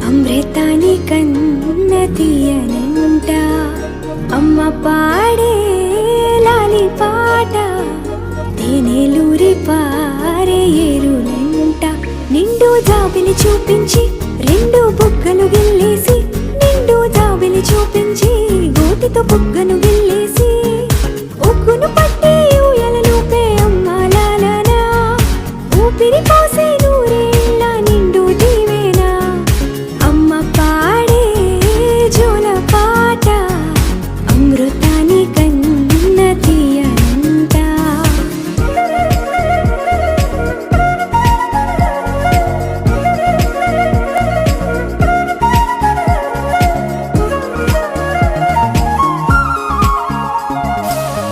అమృతాని కన్న తీయనంట అమ్మ పాడే లాలి పాట తేనెలూరి పారే ఏరులంట నిండు జాబిలి చూపించి రెండు బుగ్గలు గిల్లేసి నిండు జాబిలి చూపించి గోటితో బుగ్గను గిల్లేసి ఒగ్గును పట్టి ఊయలలోపే అమ్మ లాలనా ఊపిరి పోసే నూరేళ్ళ నిండు దీవేనా అమ్మ పాడే జోల పాట అమృతాని కన్న తీయనంట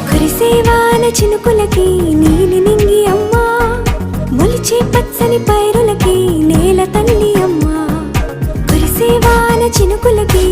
కురిసేవాన చినుకులకి నీలి నింగి అమ్మా మొలిచే పచ్చని పైరులకి నేల తల్లి అమ్మా కురిసేవాన చినుకులకి